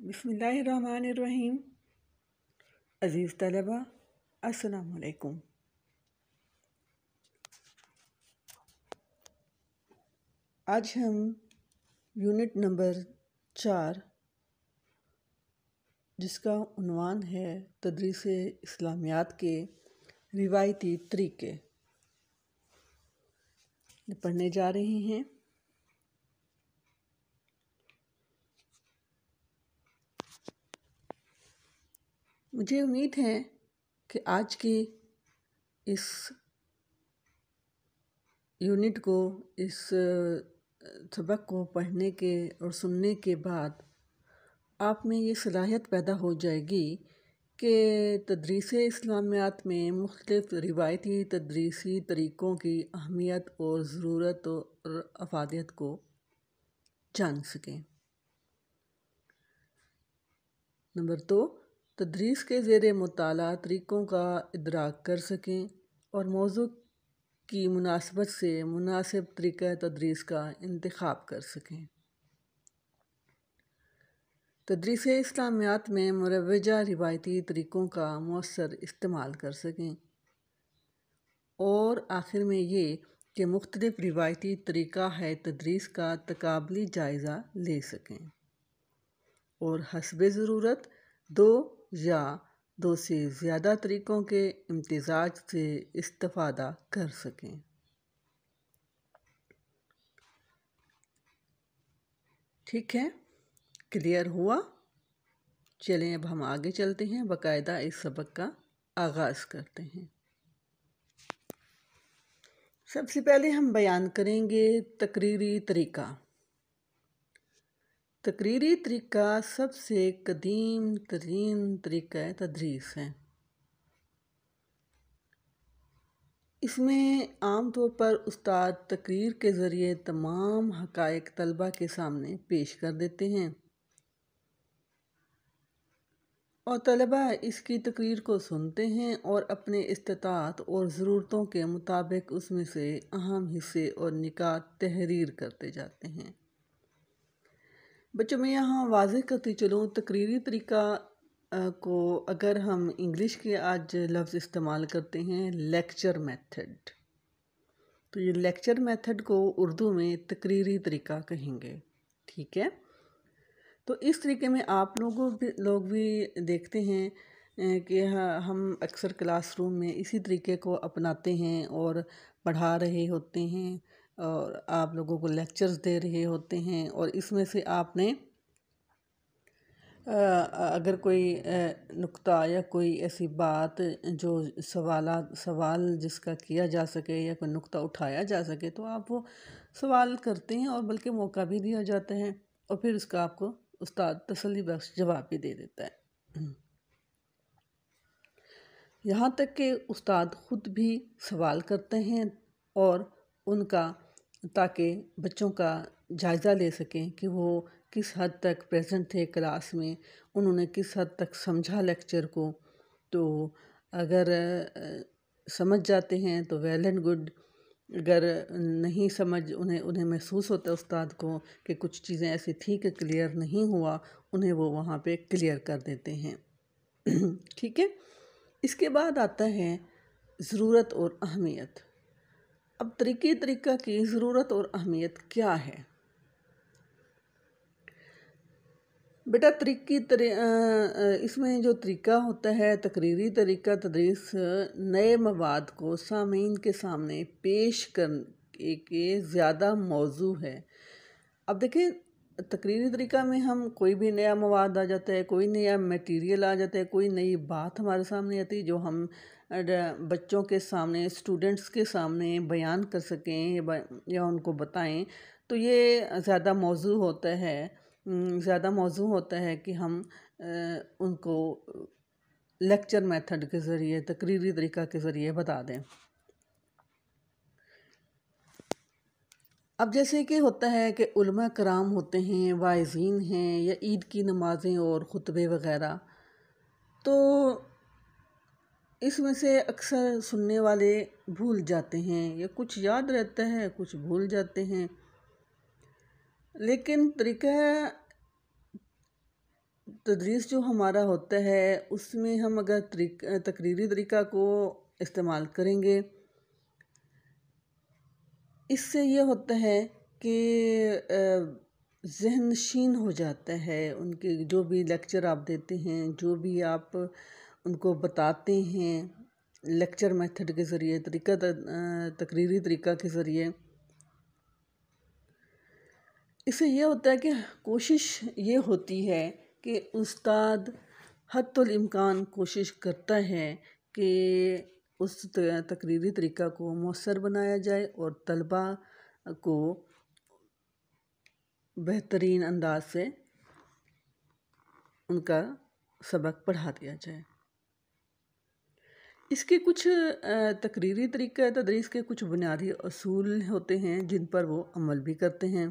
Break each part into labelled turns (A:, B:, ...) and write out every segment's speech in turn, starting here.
A: بسم اللہ الرحمن الرحیم۔ عزیز طلبہ، السلام علیکم۔ آج ہم یونٹ نمبر 4 جس کا عنوان ہے تدریس اسلامیات کے روایتی طریقے پڑھنے جا رہے ہیں۔ مجھے امید ہے کہ آج کی اس یونٹ کو، اس سبق کو پڑھنے کے اور سننے کے بعد آپ میں یہ صلاحیت پیدا ہو جائے گی کہ تدریس اسلامیات میں مختلف روایتی تدریسی طریقوں کی اہمیت اور ضرورت اور افادیت کو جان سکیں۔ نمبر 2، تدریس کے زیر مطالعہ طریقوں کا ادراک کر سکیں اور موضوع کی مناسبت سے مناسب طریقہ تدریس کا انتخاب کر سکیں۔ تدریس اسلامیات میں مروجہ روایتی طریقوں کا مؤثر استعمال کر سکیں، اور آخر میں یہ کہ مختلف روایتی طریقہ ہے تدریس کا تقابلی جائزہ لے سکیں اور حسب ضرورت 2 یا 2 سے زیادہ طریقوں کے امتزاج سے استفادہ کر سکیں۔ ٹھیک ہے، کلیئر ہوا؟ چلیں اب ہم آگے چلتے ہیں، باقاعدہ اس سبق کا آغاز کرتے ہیں۔ سب سے پہلے ہم بیان کریں گے تقریری طریقہ۔ تقریری طریقہ سب سے قدیم ترین طریقہ تدریس ہے۔ اس میں عام طور پر استاد تقریر کے ذریعے تمام حقائق طلبہ کے سامنے پیش کر دیتے ہیں، اور طلبہ اس کی تقریر کو سنتے ہیں اور اپنے استطاعت اور ضرورتوں کے مطابق اس میں سے اہم حصے اور نکات تحریر کرتے جاتے ہیں۔ بچوں میں یہاں واضح کرتی چلوں، تقریری طریقہ کو اگر ہم انگلش کے آج لفظ استعمال کرتے ہیں لیکچر میتھڈ، تو یہ لیکچر میتھڈ کو اردو میں تقریری طریقہ کہیں گے۔ ٹھیک ہے، تو اس طریقے میں آپ لوگ بھی دیکھتے ہیں کہ ہم اکثر کلاس روم میں اسی طریقے کو اپناتے ہیں اور پڑھا رہے ہوتے ہیں، اور آپ لوگوں کو لیکچرز دے رہے ہوتے ہیں، اور اس میں سے آپ نے اگر کوئی نقطہ یا کوئی ایسی بات جو سوال جس کا کیا جا سکے یا کوئی نقطہ اٹھایا جا سکے، تو آپ وہ سوال کرتے ہیں، اور بلکہ موقع بھی دیا جاتا ہے، اور پھر اس کا آپ کو استاد تسلی بخش جواب بھی دے دیتا ہے۔ یہاں تک کہ استاد خود بھی سوال کرتے ہیں اور ان کا، تاکہ بچوں کا جائزہ لے سکیں کہ وہ کس حد تک پریزنٹ تھے کلاس میں، انہوں نے کس حد تک سمجھا لیکچر کو۔ تو اگر سمجھ جاتے ہیں تو ویل اینڈ گڈ، اگر نہیں سمجھ، انہیں محسوس ہوتا ہے استاد کو کہ کچھ چیزیں ایسی تھیں کہ کلیئر نہیں ہوا، انہیں وہ وہاں پہ کلیئر کر دیتے ہیں۔ ٹھیک ہے، اس کے بعد آتا ہے ضرورت اور اہمیت۔ اب طریقہ کی ضرورت اور اہمیت کیا ہے؟ بیٹا اس میں جو طریقہ ہوتا ہے تقریری طریقہ تدریس، نئے مواد کو سامعین کے سامنے پیش کرنے کے زیادہ موضوع ہے۔ اب دیکھیں، تقریری طریقہ میں ہم کوئی بھی نیا مواد آ جاتا ہے، کوئی نیا میٹیریل آ جاتا ہے، کوئی نئی بات ہمارے سامنے آتی ہے جو ہم بچوں کے سامنے، اسٹوڈنٹس کے سامنے بیان کر سکیں یا ان کو بتائیں، تو یہ زیادہ موضوع ہوتا ہے کہ ہم ان کو لیکچر میتھڈ کے ذریعے، تقریری طریقہ کے ذریعے بتا دیں۔ اب جیسے کہ ہوتا ہے کہ علماء کرام ہوتے ہیں، واعظین ہیں، یا عید کی نمازیں اور خطبے وغیرہ، تو اس میں سے اکثر سننے والے بھول جاتے ہیں، یا کچھ یاد رہتا ہے، کچھ بھول جاتے ہیں۔ لیکن طریقہ تدریس جو ہمارا ہوتا ہے اس میں ہم اگر تقریری طریقہ کو استعمال کریں گے، اس سے یہ ہوتا ہے کہ ذہن نشین ہو جاتا ہے، ان کے جو بھی لیکچر آپ دیتے ہیں، جو بھی آپ ان کو بتاتے ہیں لیکچر میتھڈ کے ذریعے، تقریری طریقہ کے ذریعے، اس سے یہ ہوتا ہے کہ کوشش یہ ہوتی ہے کہ استاد حتی الامکان کوشش کرتا ہے کہ اس تقریری طریقہ کو مؤثر بنایا جائے اور طلبہ کو بہترین انداز سے ان کا سبق پڑھا دیا جائے۔ اس کے کچھ تقریری طریقہ تدریس کے کچھ بنیادی اصول ہوتے ہیں جن پر وہ عمل بھی کرتے ہیں۔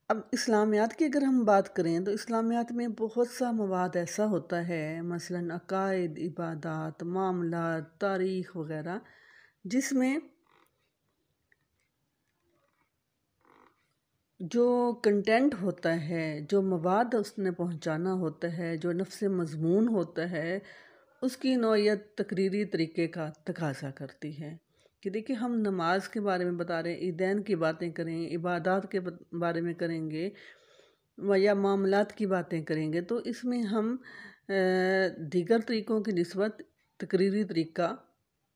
A: اب اسلامیات کی اگر ہم بات کریں تو اسلامیات میں بہت سا مواد ایسا ہوتا ہے، مثلاً عقائد، عبادات، معاملات، تاریخ وغیرہ، جس میں جو کنٹینٹ ہوتا ہے، جو مواد اس نے پہنچانا ہوتا ہے، جو نفس مضمون ہوتا ہے، اس کی نوعیت تقریری طریقے کا تقاضا کرتی ہے کہ دیکھیں ہم نماز کے بارے میں بتا رہے ہیں، عیدین کی باتیں کریں، عبادات کے بارے میں کریں گے یا معاملات کی باتیں کریں گے، تو اس میں ہم دیگر طریقوں کی نسبت تقریری طریقہ،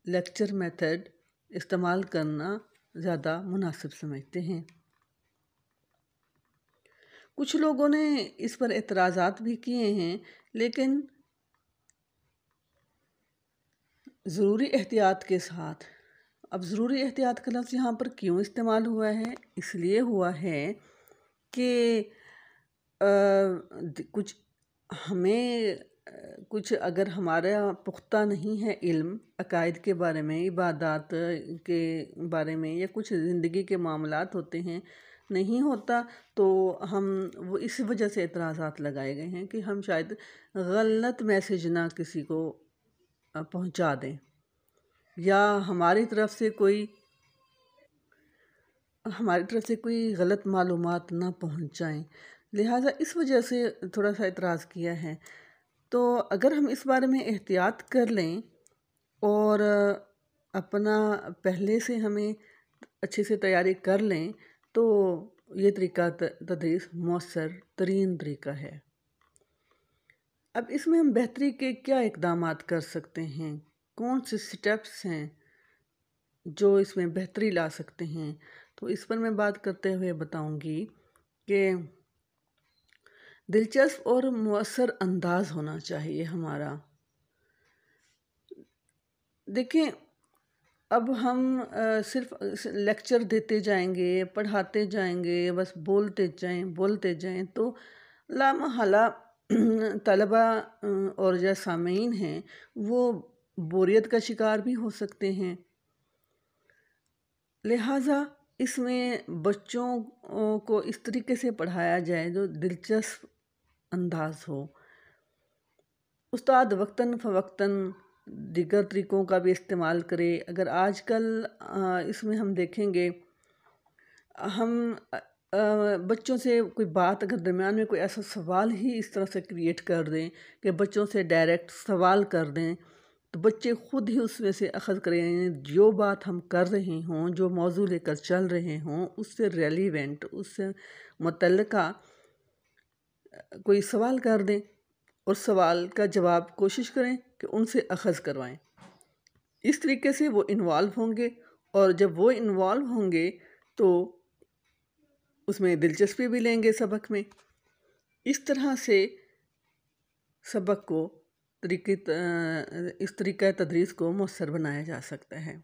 A: لیکچر میتھڈ استعمال کرنا زیادہ مناسب سمجھتے ہیں۔ کچھ لوگوں نے اس پر اعتراضات بھی کیے ہیں، لیکن ضروری احتیاط کے ساتھ۔ اب ضروری احتیاط کا لفظ یہاں پر کیوں استعمال ہوا ہے؟ اس لیے ہوا ہے کہ کچھ اگر ہمارا پختہ نہیں ہے علم عقائد کے بارے میں، عبادات کے بارے میں، یا کچھ زندگی کے معاملات ہوتے ہیں نہیں ہوتا، تو ہم وہ اس وجہ سے اعتراضات لگائے گئے ہیں کہ ہم شاید غلط میسج نہ کسی کو پہنچا دیں، یا ہماری طرف سے کوئی غلط معلومات نہ پہنچائیں، لہٰذا اس وجہ سے تھوڑا سا اعتراض کیا ہے۔ تو اگر ہم اس بارے میں احتیاط کر لیں اور اپنا پہلے سے ہمیں اچھے سے تیاری کر لیں تو یہ طریقہ تدریس مؤثر ترین طریقہ ہے۔ اب اس میں ہم بہتری کے کیا اقدامات کر سکتے ہیں؟ کون سے سٹیپس ہیں جو اس میں بہتری لا سکتے ہیں؟ تو اس پر میں بات کرتے ہوئے بتاؤں گی کہ دلچسپ اور مؤثر انداز ہونا چاہیے ہمارا۔ دیکھیں اب ہم صرف لیکچر دیتے جائیں گے، پڑھاتے جائیں گے، بس بولتے جائیں تو لامحالہ طلبہ اور جو سامعین ہیں وہ بوریت کا شکار بھی ہو سکتے ہیں۔ لہٰذا اس میں بچوں کو اس طریقے سے پڑھایا جائے جو دلچسپ انداز ہو۔ استاد وقتاً فوقتاً دیگر طریقوں کا بھی استعمال کرے۔ اگر آج کل اس میں ہم دیکھیں گے، ہم بچوں سے کوئی بات اگر درمیان میں کوئی ایسا سوال ہی اس طرح سے کریٹ کر دیں کہ بچوں سے ڈائریکٹ سوال کر دیں تو بچے خود ہی اس میں سے اخذ کریں، جو بات ہم کر رہے ہوں، جو موضوع لے کر چل رہے ہوں، اس سے ریلیونٹ، اس سے متعلقہ کوئی سوال کر دیں اور سوال کا جواب کوشش کریں کہ ان سے اخذ کروائیں۔ اس طریقے سے وہ انوالو ہوں گے، اور جب وہ انوالو ہوں گے تو اس میں دلچسپی بھی لیں گے سبق میں۔ اس طرح سے سبق کو اس طریقہ تدریس کو مؤثر بنایا جا سکتا ہے۔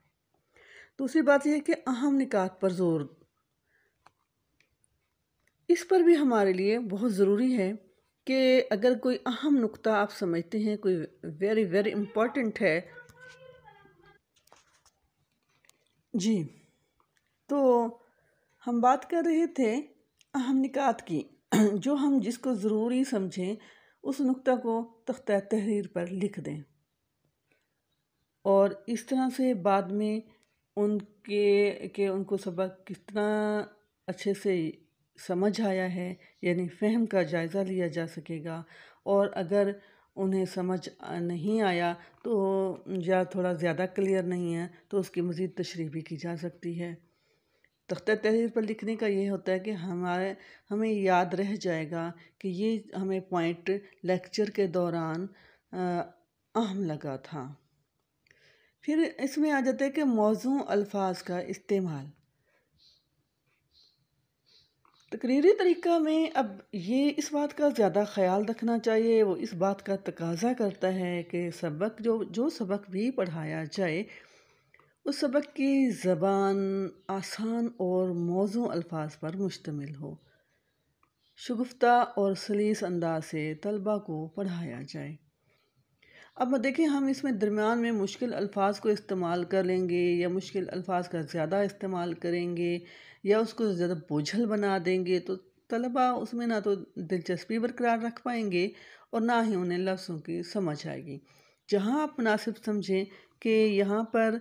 A: دوسری بات یہ ہے کہ اہم نکات پر زور، اس پر بھی ہمارے لیے بہت ضروری ہے کہ اگر کوئی اہم نقطہ آپ سمجھتے ہیں، کوئی ویری امپورٹنٹ ہے، جی، تو ہم بات کر رہے تھے اہم نکات کی، جو ہم جس کو ضروری سمجھیں اس نقطہ کو تختہ تحریر پر لکھ دیں، اور اس طرح سے بعد میں ان کو سبق کتنا اچھے سے سمجھ آیا ہے، یعنی فہم کا جائزہ لیا جا سکے گا، اور اگر انہیں سمجھ نہیں آیا تو یا تھوڑا زیادہ کلیئر نہیں ہے تو اس کی مزید تشریح بھی کی جا سکتی ہے۔ تختہ تحریر پر لکھنے کا یہ ہوتا ہے کہ ہمیں یاد رہ جائے گا کہ یہ ہمیں پوائنٹ لیکچر کے دوران اہم لگا تھا۔ پھر اس میں آ جاتا ہے کہ موزوں الفاظ کا استعمال۔ تقریری طریقہ میں اب یہ اس بات کا زیادہ خیال رکھنا چاہیے، وہ اس بات کا تقاضا کرتا ہے کہ سبق جو سبق بھی پڑھایا جائے اس سبق کی زبان آسان اور موزوں الفاظ پر مشتمل ہو، شگفتہ اور سلیس انداز سے طلباء کو پڑھایا جائے۔ اب دیکھیں ہم اس میں درمیان میں مشکل الفاظ کو استعمال کر لیں گے یا مشکل الفاظ کا زیادہ استعمال کریں گے یا اس کو زیادہ بوجھل بنا دیں گے تو طلباء اس میں نہ تو دلچسپی برقرار رکھ پائیں گے اور نہ ہی انہیں لفظوں کی سمجھ آئے گی۔ جہاں آپ مناسب سمجھیں کہ یہاں پر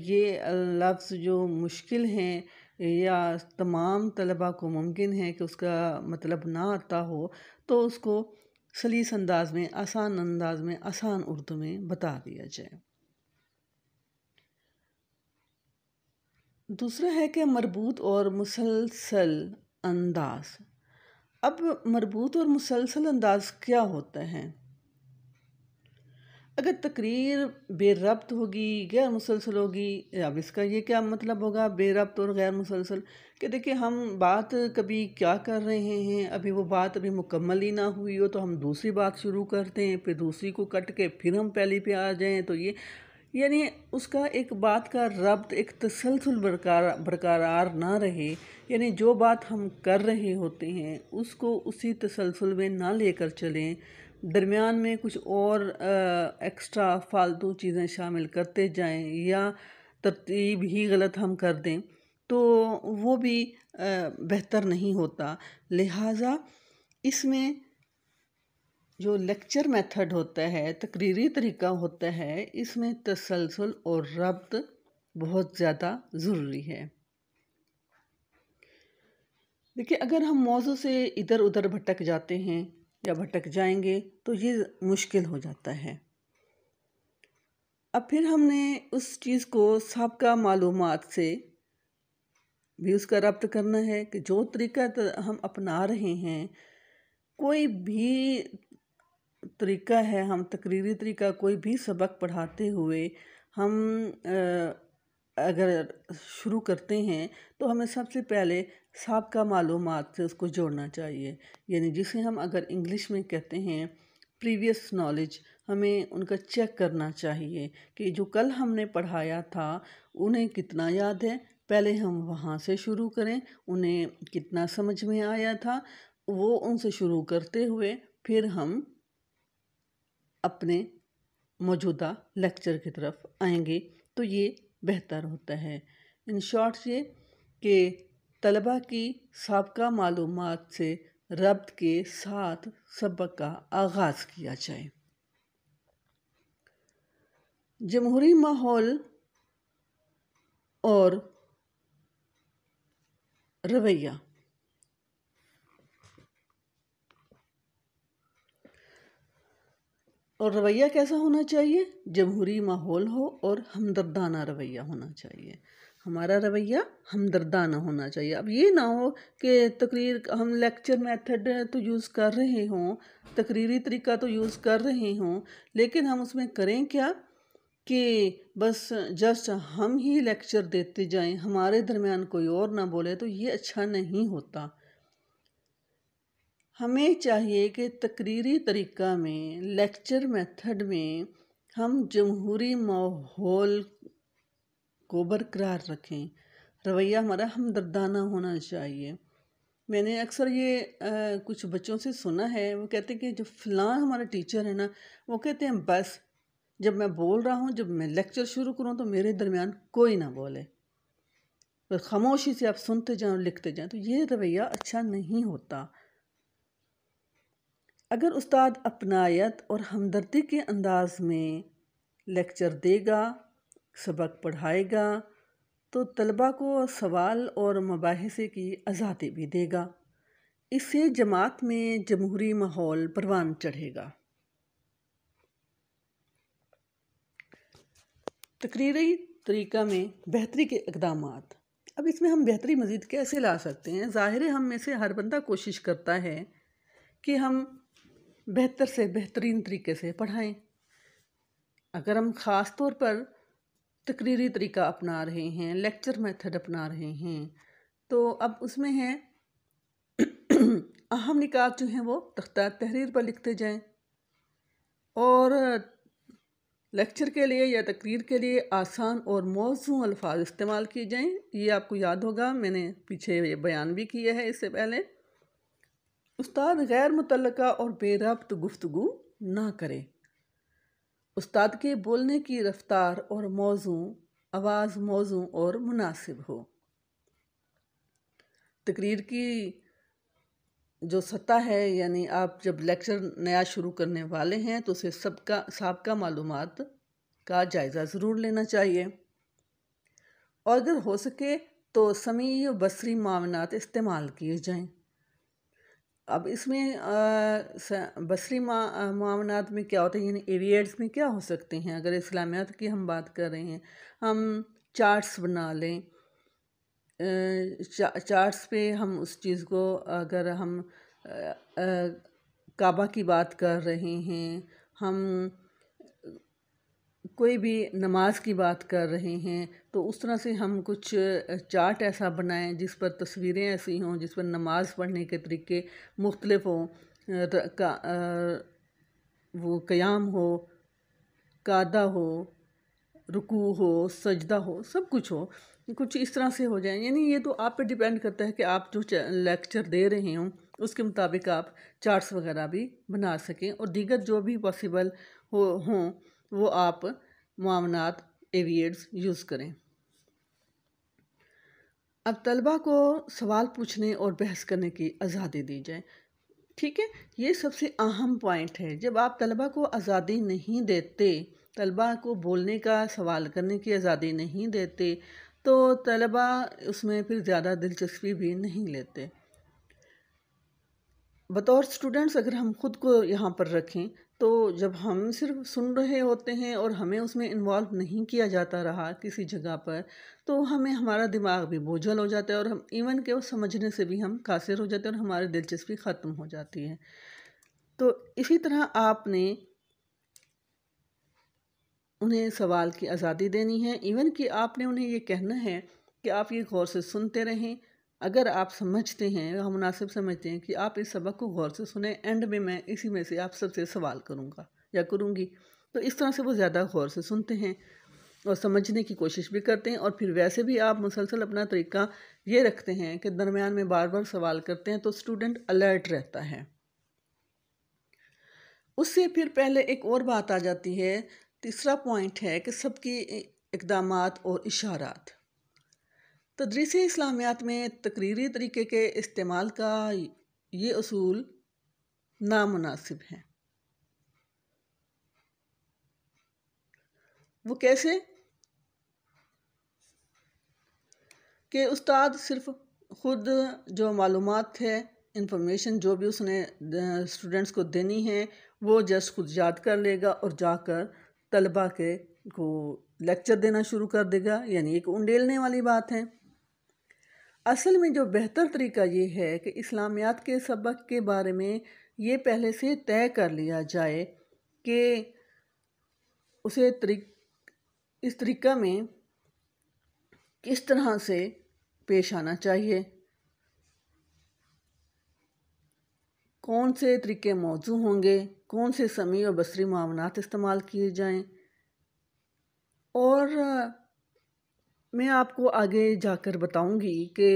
A: یہ لفظ جو مشکل ہیں یا تمام طلباء کو ممکن ہے کہ اس کا مطلب نہ آتا ہو تو اس کو سلیس انداز میں، آسان اردو میں بتا دیا جائے۔ دوسرا ہے کہ مربوط اور مسلسل انداز۔ اب مربوط اور مسلسل انداز کیا ہوتا ہے؟ اگر تقریر بے ربط ہوگی، غیر مسلسل ہوگی، اب اس کا یہ کیا مطلب ہوگا بے ربط اور غیر مسلسل؟ کہ دیکھیں ہم بات کبھی کیا کر رہے ہیں، ابھی وہ بات مکمل ہی نہ ہوئی ہو تو ہم دوسری بات شروع کرتے ہیں، پھر دوسری کو کٹ کے پھر ہم پہلی پہ آ جائیں تو یہ یعنی اس کا ایک بات کا ربط، ایک تسلسل برقرار نہ رہے، یعنی جو بات ہم کر رہے ہوتے ہیں اس کو اسی تسلسل میں نہ لے کر چلیں، درمیان میں کچھ اور ایکسٹرا فالتو چیزیں شامل کرتے جائیں یا ترتیب ہی غلط ہم کر دیں تو وہ بھی بہتر نہیں ہوتا۔ لہٰذا اس میں جو لیکچر میتھڈ ہوتا ہے، تقریری طریقہ ہوتا ہے، اس میں تسلسل اور ربط بہت زیادہ ضروری ہے۔ دیکھیں اگر ہم موضوع سے ادھر ادھر بھٹک جاتے ہیں یا بھٹک جائیں گے تو یہ مشکل ہو جاتا ہے۔ اب پھر ہم نے اس چیز کو سابقہ معلومات سے بھی اس کا ربط کرنا ہے کہ جو طریقہ ہم اپنا رہے ہیں، کوئی بھی طریقہ ہے، ہم تقریری طریقہ کوئی بھی سبق پڑھاتے ہوئے ہم اگر شروع کرتے ہیں تو ہمیں سب سے پہلے سابقہ معلومات سے اس کو جوڑنا چاہیے، یعنی جسے ہم اگر انگلش میں کہتے ہیں پریویس نالج، ہمیں ان کا چیک کرنا چاہیے کہ جو کل ہم نے پڑھایا تھا انہیں کتنا یاد ہے، پہلے ہم وہاں سے شروع کریں، انہیں کتنا سمجھ میں آیا تھا، وہ ان سے شروع کرتے ہوئے پھر ہم اپنے موجودہ لیکچر کی طرف آئیں گے تو یہ بہتر ہوتا ہے۔ ان شارٹ یہ کہ طلباء کی سابقہ معلومات سے ربط کے ساتھ سبق کا آغاز کیا جائے۔ جمہوری ماحول اور رویہ۔ اور رویہ کیسا ہونا چاہیے؟ جمہوری ماحول ہو اور ہمدردانہ رویہ ہونا چاہیے۔ ہمارا رویہ ہمدردانہ ہونا چاہیے۔ اب یہ نہ ہو کہ ہم لیکچر میتھڈ تو یوز کر رہے ہوں، تقریری طریقہ تو یوز کر رہے ہوں، لیکن ہم اس میں کریں کیا کہ بس جسٹ ہم ہی لیکچر دیتے جائیں، ہمارے درمیان کوئی اور نہ بولے، تو یہ اچھا نہیں ہوتا۔ ہمیں چاہیے کہ تقریری طریقہ میں، لیکچر میتھڈ میں ہم جمہوری ماحول کو برقرار رکھیں، رویہ ہمارا ہمدردانہ ہونا چاہیے۔ میں نے اکثر یہ کچھ بچوں سے سنا ہے، وہ کہتے ہیں کہ جو فلاں ہمارا ٹیچر ہے نا، وہ کہتے ہیں بس جب میں بول رہا ہوں، جب میں لیکچر شروع کروں تو میرے درمیان کوئی نہ بولے، بس خاموشی سے آپ سنتے جائیں اور لکھتے جائیں، تو یہ رویہ اچھا نہیں ہوتا۔ اگر استاد اپنائیت اور ہمدردی کے انداز میں لیکچر دے گا، سبق پڑھائے گا تو طلباء کو سوال اور مباحثے کی آزادی بھی دے گا۔ اس سے جماعت میں جمہوری ماحول پروان چڑھے گا۔ تقریری طریقہ میں بہتری کے اقدامات۔ اب اس میں ہم بہتری مزید کیسے لا سکتے ہیں؟ ظاہر ہے ہم میں سے ہر بندہ کوشش کرتا ہے کہ ہم بہتر سے بہترین طریقے سے پڑھائیں۔ اگر ہم خاص طور پر تقریری طریقہ اپنا رہے ہیں، لیکچر میتھڈ اپنا رہے ہیں، تو اب اس میں ہے اہم نکات جو ہیں وہ تختہ تحریر پر لکھتے جائیں، اور لیکچر کے لیے یا تقریر کے لیے آسان اور موزوں الفاظ استعمال کیے جائیں۔ یہ آپ کو یاد ہوگا، میں نے پیچھے یہ بیان بھی کیا ہے اس سے پہلے۔ استاد غیر متعلقہ اور بے ربط گفتگو نہ کرے۔ استاد کے بولنے کی رفتار اور آواز موزوں اور مناسب ہو۔ تقریر کی جو سطح ہے، یعنی آپ جب لیکچر نیا شروع کرنے والے ہیں تو اسے سابقہ معلومات کا جائزہ ضرور لینا چاہیے، اور اگر ہو سکے تو سمیع و بصری معاونات استعمال کیے جائیں۔ اب اس میں بصری معاونات میں کیا ہوتا ہے، یعنی ایویڈز میں کیا ہو سکتے ہیں؟ اگر اسلامیات کی ہم بات کر رہے ہیں، ہم چارٹس بنا لیں، چارٹس پہ ہم اس چیز کو، اگر ہم کعبہ کی بات کر رہے ہیں، ہم کوئی بھی نماز کی بات کر رہے ہیں، تو اس طرح سے ہم کچھ چارٹ ایسا بنائیں جس پر تصویریں ایسی ہوں، جس پر نماز پڑھنے کے طریقے مختلف ہوں، وہ قیام ہو، قعدہ ہو، رکوع ہو، سجدہ ہو، سب کچھ ہو، کچھ اس طرح سے ہو جائیں۔ یعنی یہ تو آپ پہ ڈیپینڈ کرتا ہے کہ آپ جو لیکچر دے رہے ہوں اس کے مطابق آپ چارٹس وغیرہ بھی بنا سکیں، اور دیگر جو بھی پاسبل ہوں وہ آپ معاونات ایویڈز یوز کریں۔ اب طلبہ کو سوال پوچھنے اور بحث کرنے کی آزادی دی جائے۔ ٹھیک ہے، یہ سب سے اہم پوائنٹ ہے۔ جب آپ طلبہ کو آزادی نہیں دیتے، طلبہ کو بولنے کا، سوال کرنے کی آزادی نہیں دیتے، تو طلبہ اس میں پھر زیادہ دلچسپی بھی نہیں لیتے۔ بطور اسٹوڈنٹس اگر ہم خود کو یہاں پر رکھیں، تو جب ہم صرف سن رہے ہوتے ہیں اور ہمیں اس میں انوالو نہیں کیا جاتا رہا کسی جگہ پر، تو ہمارا دماغ بھی بوجھل ہو جاتا ہے، اور ہم ایون کہ وہ سمجھنے سے بھی ہم قاصر ہو جاتے ہیں، اور ہماری دلچسپی ختم ہو جاتی ہے۔ تو اسی طرح آپ نے انہیں سوال کی آزادی دینی ہے، ایون کہ آپ نے انہیں یہ کہنا ہے کہ آپ یہ غور سے سنتے رہیں۔ اگر آپ سمجھتے ہیں یا مناسب سمجھتے ہیں کہ آپ اس سبق کو غور سے سنیں، اینڈ میں اسی میں سے آپ سب سے سوال کروں گا یا کروں گی، تو اس طرح سے وہ زیادہ غور سے سنتے ہیں اور سمجھنے کی کوشش بھی کرتے ہیں۔ اور پھر ویسے بھی آپ مسلسل اپنا طریقہ یہ رکھتے ہیں کہ درمیان میں بار بار سوال کرتے ہیں، تو اسٹوڈنٹ الرٹ رہتا ہے۔ اس سے پھر پہلے ایک اور بات آ جاتی ہے، تیسرا پوائنٹ ہے کہ سب کی اقدامات اور اشارات۔ تدریس اسلامیات میں تقریری طریقے کے استعمال کا یہ اصول نامناسب ہے۔ وہ کیسے؟ کہ استاد صرف خود جو معلومات ہے، انفارمیشن جو بھی اس نے اسٹوڈنٹس کو دینی ہے، وہ جسٹ خود یاد کر لے گا اور جا کر طلبہ کو لیکچر دینا شروع کر دے گا، یعنی ایک انڈیلنے والی بات ہے۔ اصل میں جو بہتر طریقہ یہ ہے کہ اسلامیات کے سبق کے بارے میں یہ پہلے سے طے کر لیا جائے کہ اسے اس طریقہ میں کس طرح سے پیش آنا چاہیے، کون سے طریقے موزوں ہوں گے، کون سے سمیع و بصری معاونات استعمال کیے جائیں، اور میں آپ کو آگے جا کر بتاؤں گی کہ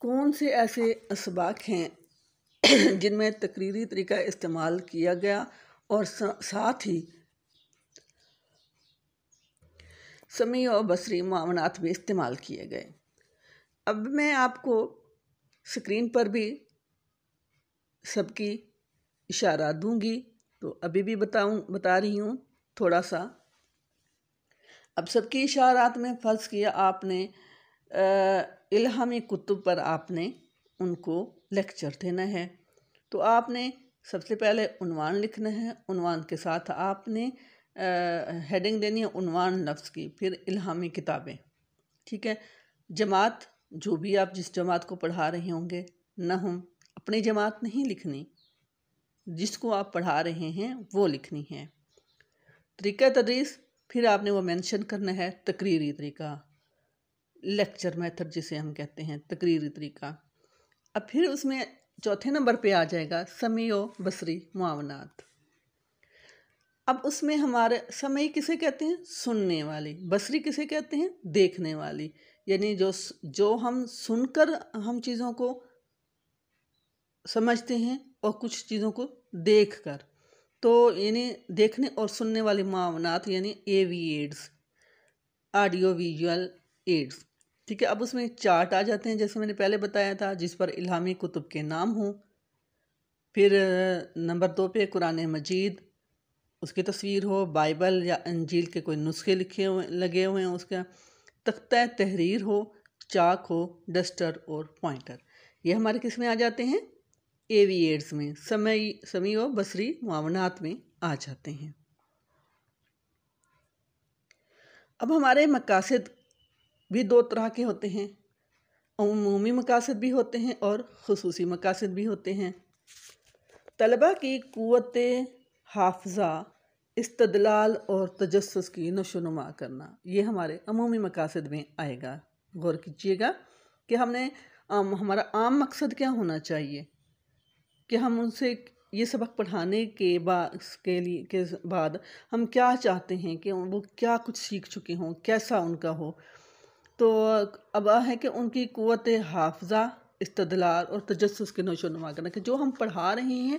A: کون سے ایسے اسباق ہیں جن میں تقریری طریقہ استعمال کیا گیا اور ساتھ ہی سمیع و بصری معاونات بھی استعمال کیے گئے۔ اب میں آپ کو اسکرین پر بھی سب کی اشارات دوں گی، تو ابھی بھی بتا رہی ہوں تھوڑا سا۔ اب سب کی اشارات میں فرض کیا آپ نے الہامی کتب پر آپ نے ان کو لیکچر دینا ہے۔ تو آپ نے سب سے پہلے عنوان لکھنا ہے، عنوان کے ساتھ آپ نے ہیڈنگ دینی ہے عنوان لفظ کی، پھر الہامی کتابیں، ٹھیک ہے۔ جماعت، جو بھی آپ جس جماعت کو پڑھا رہے ہوں گے، نحو اپنی جماعت نہیں لکھنی، جس کو آپ پڑھا رہے ہیں وہ لکھنی ہے۔ طریقہ تدریس، پھر آپ نے وہ مینشن کرنا ہے، تقریری طریقہ، لیکچر میتھڈ جسے ہم کہتے ہیں، تقریری طریقہ۔ اب پھر اس میں چوتھے نمبر پہ آ جائے گا سمیع و بصری معاونات۔ اب اس میں ہمارے سمیع کسے کہتے ہیں؟ سننے والی۔ بصری کسے کہتے ہیں؟ دیکھنے والی، یعنی جو ہم سن کر ہم چیزوں کو سمجھتے ہیں اور کچھ چیزوں کو دیکھ کر، تو یعنی دیکھنے اور سننے والی معاونات، یعنی A V aids, audio visual aids, ٹھیک ہے۔ اب اس میں چارٹ آ جاتے ہیں جیسے میں نے پہلے بتایا تھا، جس پر الہامی کتب کے نام ہوں۔ پھر نمبر 2 پہ قرآن مجید، اس کی تصویر ہو، بائبل یا انجیل کے کوئی نسخے لگے ہوئے ہیں، اس کا تختہ تحریر ہو، چاک ہو، ڈسٹر اور پوائنٹر۔ یہ ہمارے کس میں آ جاتے ہیں؟ اے وی ایڈز میں، سمیع و بصری معاونات میں آ جاتے ہیں۔ اب ہمارے مقاصد بھی دو طرح کے ہوتے ہیں، عمومی مقاصد بھی ہوتے ہیں اور خصوصی مقاصد بھی ہوتے ہیں۔ طلباء کی قوت حافظہ، استدلال اور تجسس کی نشو و نما کرنا، یہ ہمارے عمومی مقاصد میں آئے گا۔ غور کیجیے گا کہ ہمارا عام مقصد کیا ہونا چاہیے، کہ ہم ان سے یہ سبق پڑھانے کے بعد ہم کیا چاہتے ہیں کہ وہ کیا کچھ سیکھ چکے ہوں، کیسا ان کا ہو۔ تو اب ہے کہ ان کی قوت حافظہ، استدلال اور تجسس کی نشو و نما کرنا، کہ جو ہم پڑھا رہے ہیں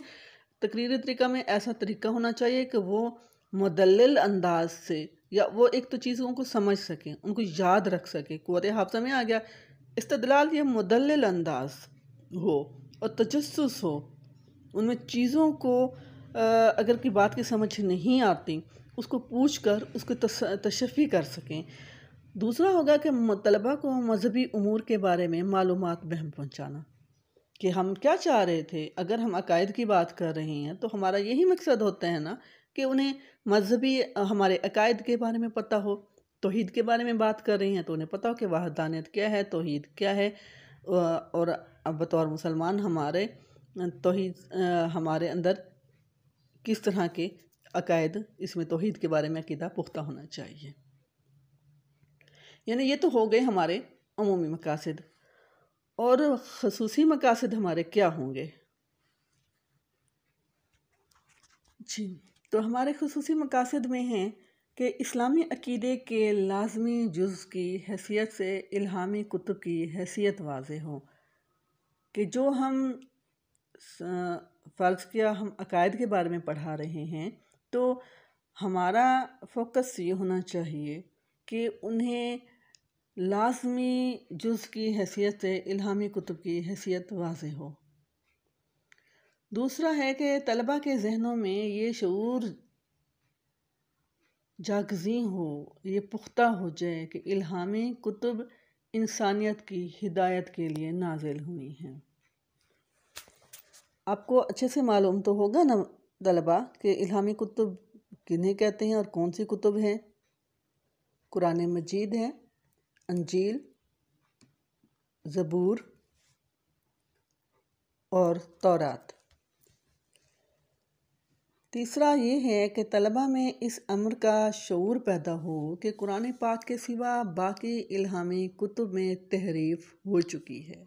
A: تقریری طریقہ میں ایسا طریقہ ہونا چاہیے کہ وہ مدلل انداز سے، یا وہ ایک تو چیزوں کو سمجھ سکیں، ان کو یاد رکھ سکیں۔ قوت حافظہ میں آ گیا استدلال، یہ مدلل انداز ہو اور تجسس ہو، ان میں چیزوں کو اگر کی بات کی سمجھ نہیں آتی اس کو پوچھ کر اس کو تشفی کر سکیں۔ دوسرا ہوگا کہ طلباء کو مذہبی امور کے بارے میں معلومات بہم پہنچانا، کہ ہم کیا چاہ رہے تھے۔ اگر ہم عقائد کی بات کر رہے ہیں تو ہمارا یہی مقصد ہوتا ہے نا، کہ انہیں مذہبی ہمارے عقائد کے بارے میں پتہ ہو۔ توحید کے بارے میں بات کر رہی ہیں تو انہیں پتہ ہو کہ وحدانیت کیا ہے، توحید کیا ہے، اور بطور مسلمان ہمارے توحید ہمارے اندر کس طرح کے عقائد، اس میں توحید کے بارے میں عقیدہ پختہ ہونا چاہیے۔ یعنی یہ تو ہو گئے ہمارے عمومی مقاصد، اور خصوصی مقاصد ہمارے کیا ہوں گے؟ جی، تو ہمارے خصوصی مقاصد میں ہیں کہ اسلامی عقیدے کے لازمی جز کی حیثیت سے الہامی کتب کی حیثیت واضح ہو، کہ جو ہم فرض کیا ہم عقائد کے بارے میں پڑھا رہے ہیں، تو ہمارا فوکس یہ ہونا چاہیے کہ انہیں لازمی جز کی حیثیت سے الہامی کتب کی حیثیت واضح ہو۔ دوسرا ہے کہ طلباء کے ذہنوں میں یہ شعور جاگزیں ہو، یہ پختہ ہو جائے کہ الہامی کتب انسانیت کی ہدایت کے لیے نازل ہوئی ہیں۔ آپ کو اچھے سے معلوم تو ہوگا نا طلباء کہ الہامی کتب کنہیں کہتے ہیں اور کون سی کتب ہیں؟ قرآن مجید ہے، انجیل، زبور اور تورات۔ تیسرا یہ ہے کہ طلباء میں اس امر کا شعور پیدا ہو کہ قرآن پاک کے سوا باقی الہامی کتب میں تحریف ہو چکی ہے،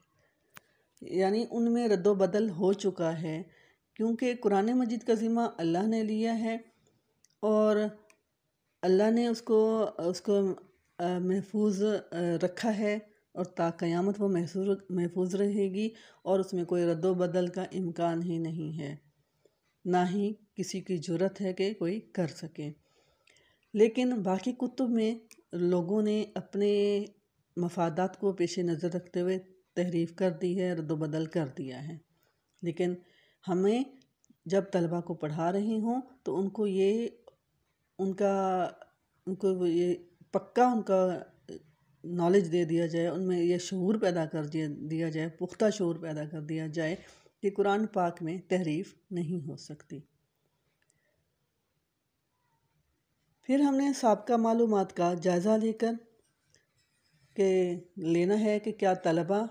A: یعنی ان میں رد و بدل ہو چکا ہے، کیونکہ قرآن مجید کا ذمہ اللہ نے لیا ہے، اور اللہ نے اس کو محفوظ رکھا ہے، اور تا قیامت وہ محفوظ رہے گی، اور اس میں کوئی رد و بدل کا امکان ہی نہیں ہے، نہ ہی کسی کی جرت ہے کہ کوئی کر سکے۔ لیکن باقی کتب میں لوگوں نے اپنے مفادات کو پیش نظر رکھتے ہوئے تحریف کر دی ہے، رد و بدل کر دیا ہے۔ لیکن ہمیں جب طلباء کو پڑھا رہی ہوں تو ان کو یہ پکا ان کا نالج دے دیا جائے، ان میں یہ شعور پیدا کر دیا جائے، پختہ شعور پیدا کر دیا جائے کہ قرآن پاک میں تحریف نہیں ہو سکتی۔ پھر ہم نے سابقہ معلومات کا جائزہ لے کر لینا ہے کہ کیا طلبہ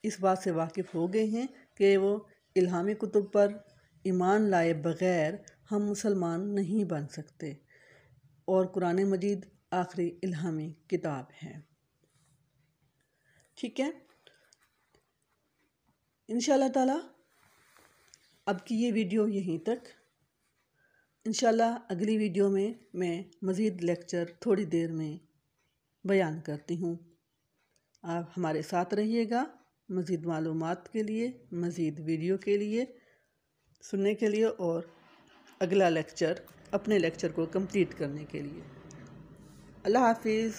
A: اس بات سے واقف ہو گئے ہیں کہ وہ الہامی کتب پر ایمان لائے بغیر ہم مسلمان نہیں بن سکتے، اور قرآن مجید آخری الہامی کتاب ہے۔ ٹھیک ہے، انشاءاللہ تعالی اب کی یہ ویڈیو یہیں تک۔ انشاءاللہ اگلی ویڈیو میں مزید لیکچر تھوڑی دیر میں بیان کرتی ہوں۔ آپ ہمارے ساتھ رہیے گا مزید معلومات کے لیے، مزید ویڈیو کے لیے سننے کے لیے، اور اگلا لیکچر اپنے لیکچر کو کمپلیٹ کرنے کے لیے۔ اللہ حافظ۔